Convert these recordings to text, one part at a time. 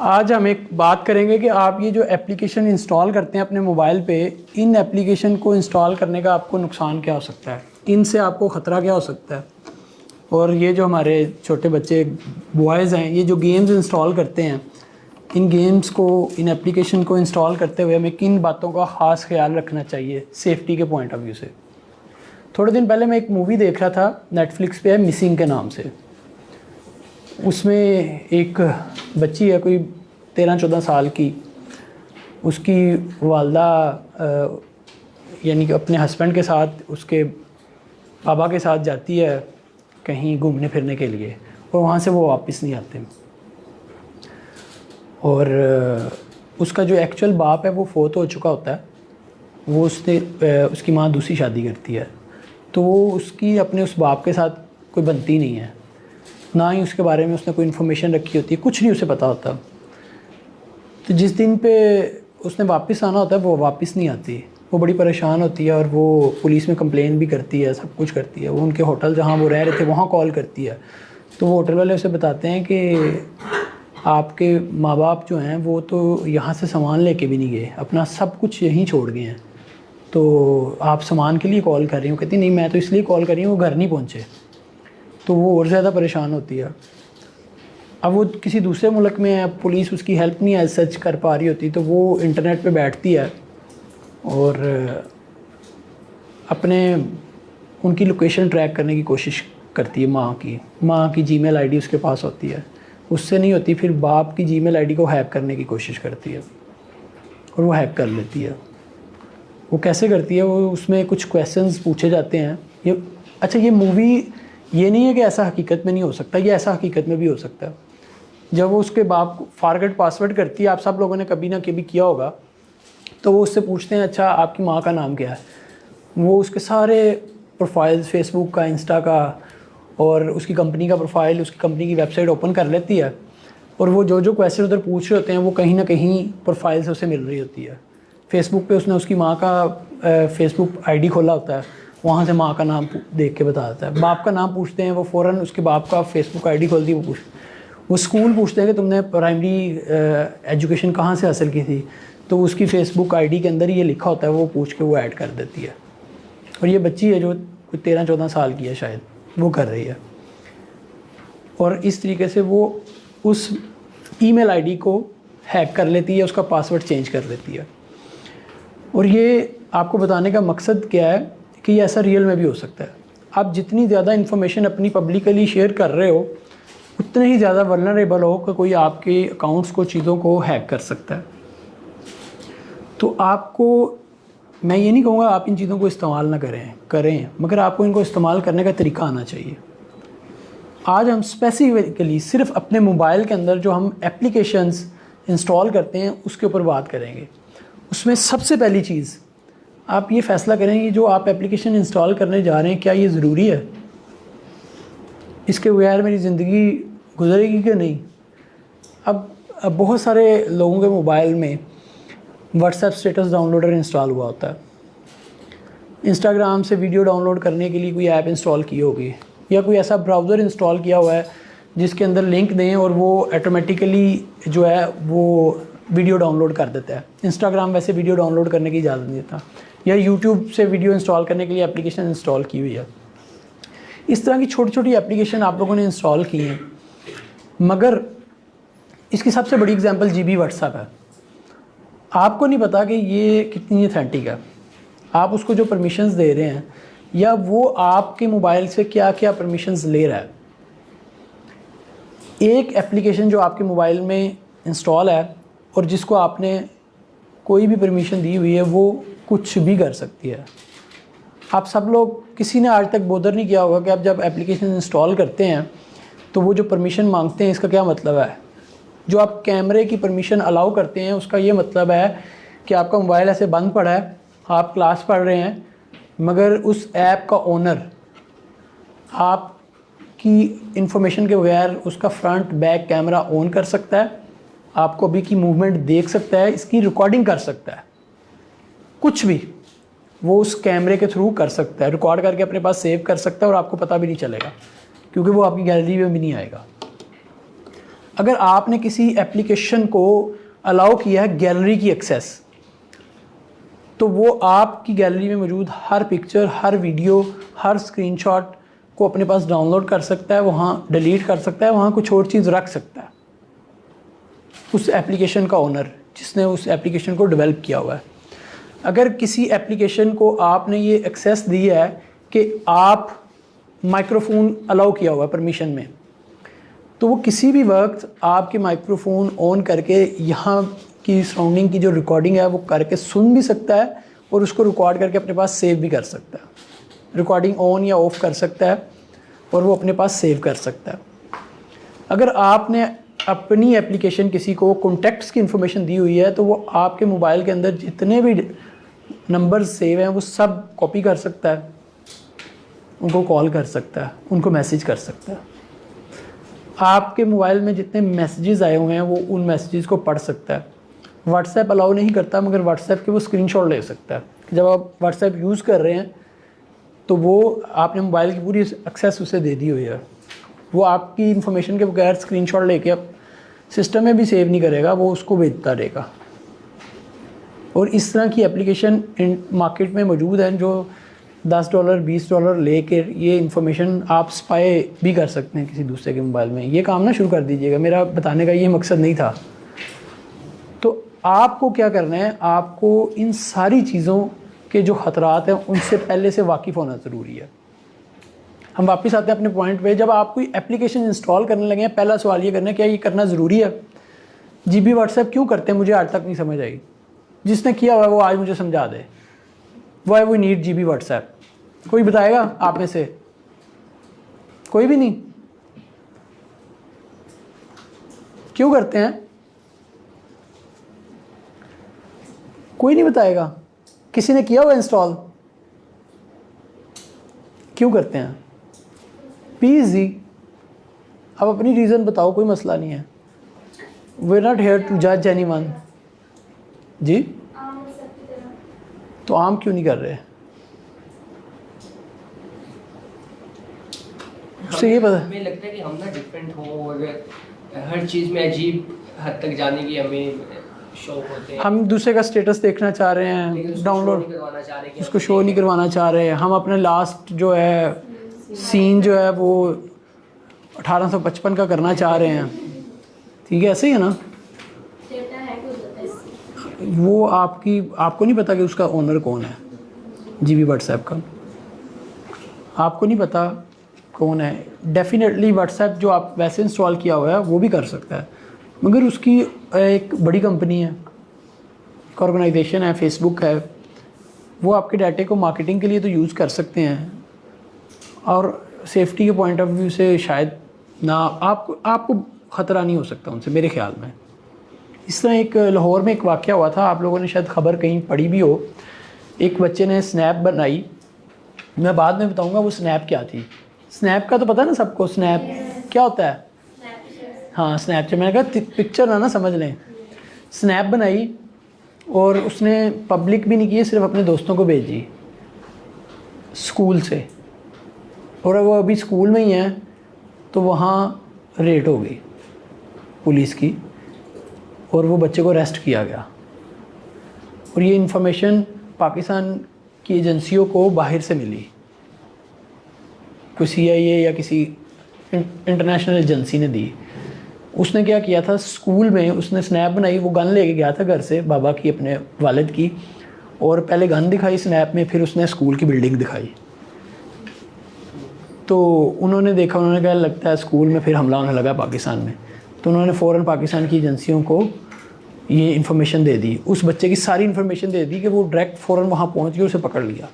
आज हम एक बात करेंगे कि आप ये जो एप्लीकेशन इंस्टॉल करते हैं अपने मोबाइल पे, इन एप्लीकेशन को इंस्टॉल करने का आपको नुकसान क्या हो सकता है, इनसे आपको ख़तरा क्या हो सकता है। और ये जो हमारे छोटे बच्चे बॉयज़ हैं, ये जो गेम्स इंस्टॉल करते हैं, इन गेम्स को, इन एप्लीकेशन को इंस्टॉल करते हुए हमें किन बातों का ख़ास ख्याल रखना चाहिए सेफ्टी के पॉइंट ऑफ व्यू से। थोड़े दिन पहले मैं एक मूवी देख रहा था, नेटफ्लिक्स पे है, मिसिंग के नाम से। उसमें एक बच्ची है कोई 13-14 साल की, उसकी वालदा यानी कि अपने हस्बैंड के साथ उसके पापा के साथ जाती है कहीं घूमने फिरने के लिए, और वहाँ से वो वापस नहीं आते। और उसका जो एक्चुअल बाप है वो फोत हो चुका होता है। वो उसकी माँ दूसरी शादी करती है, तो वो उसकी अपने उस बाप के साथ कोई बनती नहीं है, ना ही उसके बारे में उसने कोई इन्फॉर्मेशन रखी होती है, कुछ नहीं उसे पता होता। तो जिस दिन पे उसने वापस आना होता है वो वापस नहीं आती। वो बड़ी परेशान होती है और वो पुलिस में कंप्लेन भी करती है, सब कुछ करती है। वो उनके होटल जहाँ वो रह रहे थे वहाँ कॉल करती है, तो वो होटल वाले उसे बताते हैं कि आपके माँ बाप जो हैं वो तो यहाँ से सामान लेके भी नहीं गए, अपना सब कुछ यहीं छोड़ गए हैं, तो आप सामान के लिए कॉल कर रही हो। कहती नहीं, मैं तो इसलिए कॉल कर रही हूँ, वो घर नहीं पहुँचे। तो वो और ज़्यादा परेशान होती है। अब वो किसी दूसरे मुल्क में है, पुलिस उसकी हेल्प नहीं एज सच कर पा रही होती, तो वो इंटरनेट पे बैठती है और अपने उनकी लोकेशन ट्रैक करने की कोशिश करती है। माँ की जीमेल आईडी उसके पास होती है, उससे नहीं होती, फिर बाप की जीमेल आईडी को हैक करने की कोशिश करती है और वो हैक कर लेती है। वो कैसे करती है, वो उसमें कुछ क्वेश्चंस पूछे जाते हैं। ये मूवी ये नहीं है कि ऐसा हकीकत में नहीं हो सकता, ये ऐसा हकीकत में भी हो सकता है। जब वो उसके बाप को फॉरगेट पासवर्ड करती है, आप सब लोगों ने कभी ना कभी किया होगा, तो वो उससे पूछते हैं अच्छा आपकी माँ का नाम क्या है। वो उसके सारे प्रोफाइल्स, फेसबुक का, इंस्टा का और उसकी कंपनी का प्रोफाइल, उसकी कंपनी की वेबसाइट ओपन कर लेती है, और वो जो क्वेश्चन उधर पूछ रहे होते हैं वो कहीं ना कहीं प्रोफाइल से उसे मिल रही होती है। फेसबुक पे उसने उसकी माँ का फेसबुक आईडी खोला होता है, वहाँ से माँ का नाम देख के बता देता है। बाप का नाम पूछते हैं, वो फ़ौरन उसके बाप का फेसबुक आईडी खोलती है। वो स्कूल पूछते हैं कि तुमने प्राइमरी एजुकेशन कहाँ से हासिल की थी, तो उसकी फ़ेसबुक आईडी के अंदर ये लिखा होता है, वो पूछ के वो ऐड कर देती है। और ये बच्ची है जो कोई 13-14 साल की है शायद, वो कर रही है। और इस तरीके से वो उस ईमेल आईडी को हैक कर लेती है, उसका पासवर्ड चेंज कर लेती है। और ये आपको बताने का मकसद क्या है कि ये ऐसा रियल में भी हो सकता है। आप जितनी ज़्यादा इन्फॉर्मेशन अपनी पब्लिकली शेयर कर रहे हो, उतने ही ज़्यादा वल्नरेबल हो कि कोई आपके अकाउंट्स को, चीज़ों को हैक कर सकता है। तो आपको, मैं ये नहीं कहूँगा आप इन चीज़ों को इस्तेमाल ना करें, मगर आपको इनको इस्तेमाल करने का तरीका आना चाहिए। आज हम स्पेसिफिकली सिर्फ अपने मोबाइल के अंदर जो हम एप्लीकेशंस इंस्टॉल करते हैं उसके ऊपर बात करेंगे। उसमें सबसे पहली चीज़, आप ये फ़ैसला करें कि जो आप एप्लीकेशन इंस्टॉल करने जा रहे हैं क्या ये ज़रूरी है, इसके बगैर मेरी ज़िंदगी गुजरेगी कि नहीं। अब बहुत सारे लोगों के मोबाइल में व्हाट्सएप स्टेटस डाउनलोडर इंस्टॉल हुआ होता है, इंस्टाग्राम से वीडियो डाउनलोड करने के लिए कोई ऐप इंस्टॉल की होगी, या कोई ऐसा ब्राउज़र इंस्टॉल किया हुआ है जिसके अंदर लिंक दें और वो ऑटोमेटिकली जो है वो वीडियो डाउनलोड कर देता है। इंस्टाग्राम वैसे वीडियो डाउनलोड करने की इजाज़त नहीं देता, या यूट्यूब से वीडियो इंस्टॉल करने के लिए एप्लीकेशन इंस्टॉल की हुई है। इस तरह की छोटी छोटी एप्लीकेशन आप लोगों ने इंस्टॉल की हैं, मगर इसकी सबसे बड़ी एग्जांपल जीबी व्हाट्सएप है। आपको नहीं पता कि ये कितनी ऑथेंटिक है, आप उसको जो परमिशंस दे रहे हैं या वो आपके मोबाइल से क्या क्या परमिशंस ले रहा है। एक एप्लीकेशन जो आपके मोबाइल में इंस्टॉल है और जिसको आपने कोई भी परमिशन दी हुई है, वो कुछ भी कर सकती है। आप सब लोग, किसी ने आज तक बोदर नहीं किया होगा कि आप जब एप्लीकेशन इंस्टॉल करते हैं तो वो जो परमिशन मांगते हैं इसका क्या मतलब है। जो आप कैमरे की परमिशन अलाउ करते हैं उसका ये मतलब है कि आपका मोबाइल ऐसे बंद पड़ा है, आप क्लास पढ़ रहे हैं, मगर उस ऐप का ओनर आपकी इंफॉर्मेशन के बगैर उसका फ्रंट बैक कैमरा ऑन कर सकता है, आपको अभी की मूवमेंट देख सकता है, इसकी रिकॉर्डिंग कर सकता है, कुछ भी वो उस कैमरे के थ्रू कर सकता है, रिकॉर्ड करके अपने पास सेव कर सकता है और आपको पता भी नहीं चलेगा, क्योंकि वो आपकी गैलरी में भी नहीं आएगा। अगर आपने किसी एप्लीकेशन को अलाउ किया है गैलरी की एक्सेस, तो वो आपकी गैलरी में मौजूद हर पिक्चर, हर वीडियो, हर स्क्रीनशॉट को अपने पास डाउनलोड कर सकता है, वहाँ डिलीट कर सकता है, वहाँ कुछ और चीज़ रख सकता है। उस एप्लीकेशन का ओनर जिसने उस एप्लीकेशन को डेवलप किया हुआ है। अगर किसी एप्लीकेशन को आपने ये एक्सेस दी है कि आप माइक्रोफोन अलाउ किया हुआ है परमिशन में, तो वो किसी भी वक्त आपके माइक्रोफोन ऑन करके यहाँ की सराउंडिंग की जो रिकॉर्डिंग है वो करके सुन भी सकता है और उसको रिकॉर्ड करके अपने पास सेव भी कर सकता है। रिकॉर्डिंग ऑन या ऑफ़ कर सकता है और वो अपने पास सेव कर सकता है। अगर आपने अपनी एप्लीकेशन किसी को कॉन्टैक्ट्स की इन्फॉर्मेशन दी हुई है, तो वो आपके मोबाइल के अंदर जितने भी नंबर सेव हैं वो सब कॉपी कर सकता है, उनको कॉल कर सकता है, उनको मैसेज कर सकता है। आपके मोबाइल में जितने मैसेजेस आए हुए हैं वो उन मैसेजेस को पढ़ सकता है। व्हाट्सएप अलाउ नहीं करता, मगर व्हाट्सएप के वो स्क्रीनशॉट ले सकता है। जब आप व्हाट्सएप यूज़ कर रहे हैं तो वो आपने मोबाइल की पूरी एक्सेस उसे दे दी हुई है, वो आपकी इन्फॉर्मेशन के बगैर स्क्रीनशॉट लेके अब सिस्टम में भी सेव नहीं करेगा, वो उसको भेजता रहेगा। और इस तरह की एप्लीकेशन मार्केट में मौजूद हैं जो $10 $20 लेकर ये इन्फॉर्मेशन आप स्पाई भी कर सकते हैं किसी दूसरे के मोबाइल में। ये काम ना शुरू कर दीजिएगा, मेरा बताने का ये मकसद नहीं था। तो आपको क्या करना है, आपको इन सारी चीज़ों के जो ख़तरात हैं उनसे पहले से वाकिफ़ होना ज़रूरी है। हम वापस आते हैं अपने पॉइंट पे। जब आप कोई एप्लीकेशन इंस्टॉल करने लगे हैं, पहला सवाल ये करना है क्या ये करना ज़रूरी है। जीबी व्हाट्सएप क्यों करते हैं मुझे आज तक नहीं समझ आई। जिसने किया हुआ है वो आज मुझे समझा दे। Why we need GB WhatsApp, कोई बताएगा आप में से? कोई भी नहीं। क्यों करते हैं? कोई नहीं बताएगा। किसी ने किया हुआ इंस्टॉल? क्यों करते हैं? Be easy. अब अपनी रीज़न बताओ, कोई मसला नहीं है। We are not here to जज एनीवन। जी, तो आम क्यों नहीं कर रहे? उससे ये पता हमें लगता है कि हम ना डिफरेंट हो और हर चीज़ में अजीब हद तक जाने की हमें शौक होते हैं। हम दूसरे का स्टेटस देखना चाह रहे हैं, डाउनलोड उसको शो नहीं करवाना चाह रहे हैं। हम अपने लास्ट जो है सीन जो है वो 1855 का करना चाह रहे हैं। ठीक है, ऐसे ही है ना। वो आपको नहीं पता कि उसका ओनर कौन है जीबी व्हाट्सएप का, आपको नहीं पता कौन है। डेफिनेटली व्हाट्सएप जो आप वैसे इंस्टॉल किया हुआ है वो भी कर सकता है, मगर उसकी एक बड़ी कंपनी है, एक ऑर्गेनाइजेशन है, फेसबुक है, वो आपके डाटे को मार्केटिंग के लिए तो यूज़ कर सकते हैं और सेफ्टी के पॉइंट ऑफ व्यू से शायद ना आपको ख़तरा नहीं हो सकता उनसे, मेरे ख्याल में। इस तरह एक लाहौर में एक वाक़या हुआ था, आप लोगों ने शायद ख़बर कहीं पढ़ी भी हो। एक बच्चे ने स्नैप बनाई, मैं बाद में बताऊंगा वो स्नैप क्या थी। स्नैप का तो पता है ना सबको, स्नैप क्या होता है? हाँ, स्नैपचैट। मैंने कहा पिक्चर ना समझ लें। स्नैप बनाई और उसने पब्लिक भी नहीं की, सिर्फ अपने दोस्तों को भेजी स्कूल से, और वो अभी स्कूल में ही है तो वहाँ रेड हो गई पुलिस की और वो बच्चे को अरेस्ट किया गया। और ये इन्फॉर्मेशन पाकिस्तान की एजेंसियों को बाहर से मिली, कोई CIA या किसी इंटरनेशनल एजेंसी ने दी। उसने क्या किया था, स्कूल में उसने स्नैप बनाई, वो गन लेके गया था घर से बाबा की, अपने वालिद की, और पहले गन दिखाई स्नैप में, फिर उसने स्कूल की बिल्डिंग दिखाई। तो उन्होंने देखा, उन्होंने कहा लगता है स्कूल में फिर हमला होने लगा पाकिस्तान में, तो उन्होंने फ़ौरन पाकिस्तान की एजेंसियों को ये इन्फॉर्मेशन दे दी, उस बच्चे की सारी इन्फॉर्मेशन दे दी कि वो डायरेक्ट फ़ौरन वहाँ पहुँच के उसे पकड़ लिया।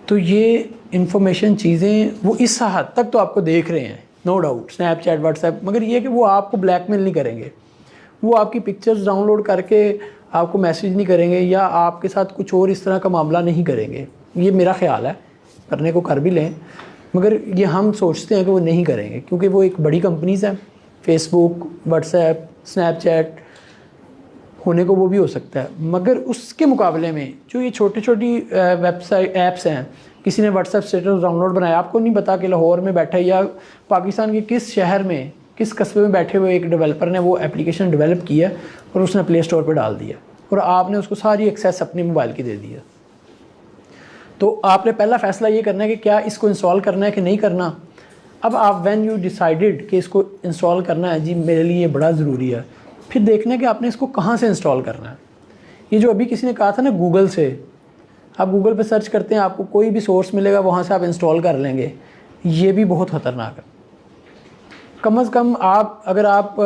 तो ये इन्फॉर्मेशन चीज़ें वो इस हद तक तो आपको देख रहे हैं, नो डाउट, स्नैपचैट, व्हाट्सएप, मगर ये कि वो आपको ब्लैकमेल नहीं करेंगे, वो आपकी पिक्चर्स डाउनलोड करके आपको मैसेज नहीं करेंगे या आपके साथ कुछ और इस तरह का मामला नहीं करेंगे। ये मेरा ख्याल है, करने को कर भी लें, मगर ये हम सोचते हैं कि वो नहीं करेंगे क्योंकि वो एक बड़ी कंपनीज़ हैं। फेसबुक, व्हाट्सएप, स्नैपचैट होने को वो भी हो सकता है, मगर उसके मुकाबले में जो ये छोटी छोटी वेबसाइट ऐप्स हैं, किसी ने व्हाट्सएप स्टेटस डाउनलोड बनाया, आपको नहीं पता कि लाहौर में बैठा है या पाकिस्तान के किस शहर में किस कस्बे में बैठे हुए एक डेवलपर ने वो एप्लीकेशन डेवलप की है और उसने प्ले स्टोर पर डाल दिया और आपने उसको सारी एक्सेस अपने मोबाइल की दे दी है। तो आपने पहला फ़ैसला ये करना है कि क्या इसको इंस्टॉल करना है कि नहीं करना। अब आप व्हेन यू डिसाइडेड कि इसको इंस्टॉल करना है, जी मेरे लिए बड़ा ज़रूरी है, फिर देखना है कि आपने इसको कहाँ से इंस्टॉल करना है। ये जो अभी किसी ने कहा था ना गूगल से, आप गूगल पे सर्च करते हैं आपको कोई भी सोर्स मिलेगा, वहाँ से आप इंस्टॉल कर लेंगे, ये भी बहुत ख़तरनाक है। कम से कम आप अगर आप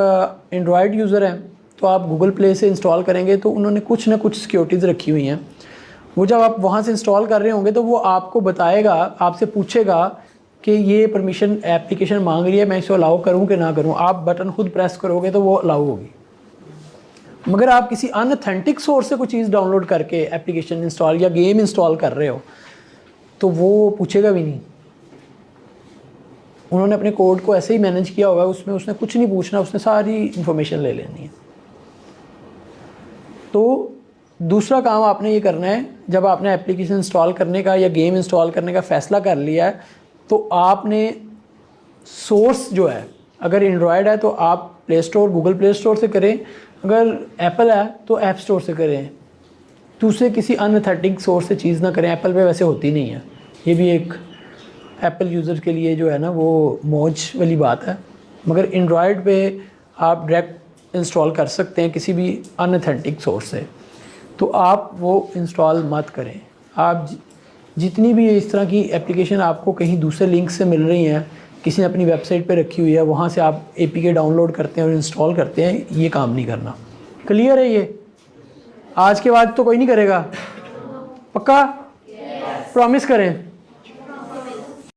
एंड्रॉयड यूज़र हैं तो आप गूगल प्ले से इंस्टॉल करेंगे तो उन्होंने कुछ ना कुछ सिक्योरिटीज़ रखी हुई हैं। वो जब आप वहाँ से इंस्टॉल कर रहे होंगे तो वो आपको बताएगा, आपसे पूछेगा कि ये परमिशन एप्लीकेशन मांग रही है, मैं इसे अलाउ करूँ कि ना करूँ। आप बटन खुद प्रेस करोगे तो वो अलाउ होगी। मगर आप किसी अनऑथेंटिक सोर्स से कोई चीज़ डाउनलोड करके एप्लीकेशन इंस्टॉल या गेम इंस्टॉल कर रहे हो तो वो पूछेगा भी नहीं। उन्होंने अपने कोड को ऐसे ही मैनेज किया होगा, उसमें उसने कुछ नहीं पूछना, उसने सारी इंफॉर्मेशन ले लेनी है। तो दूसरा काम आपने ये करना है, जब आपने एप्लीकेशन इंस्टॉल करने का या गेम इंस्टॉल करने का फ़ैसला कर लिया है तो आपने सोर्स जो है, अगर एंड्रॉयड है तो आप play store Google play store से करें, अगर एप्पल है तो ऐप स्टोर से करें। दूसरे किसी अनऑथेंटिक सोर्स से चीज़ ना करें। एप्पल पे वैसे होती नहीं है, ये भी एक एप्पल यूज़र के लिए जो है ना वो मौज वाली बात है। मगर एंड्रॉयड पे आप डायरेक्ट इंस्टॉल कर सकते हैं किसी भी अनऑथेंटिक सोर्स से, तो आप वो इंस्टॉल मत करें। आप जितनी भी इस तरह की एप्लीकेशन आपको कहीं दूसरे लिंक से मिल रही हैं, किसी ने अपनी वेबसाइट पे रखी हुई है, वहाँ से आप APK डाउनलोड करते हैं और इंस्टॉल करते हैं, ये काम नहीं करना। क्लियर है ये? आज के बाद तो कोई नहीं करेगा? पक्का? प्रॉमिस करें?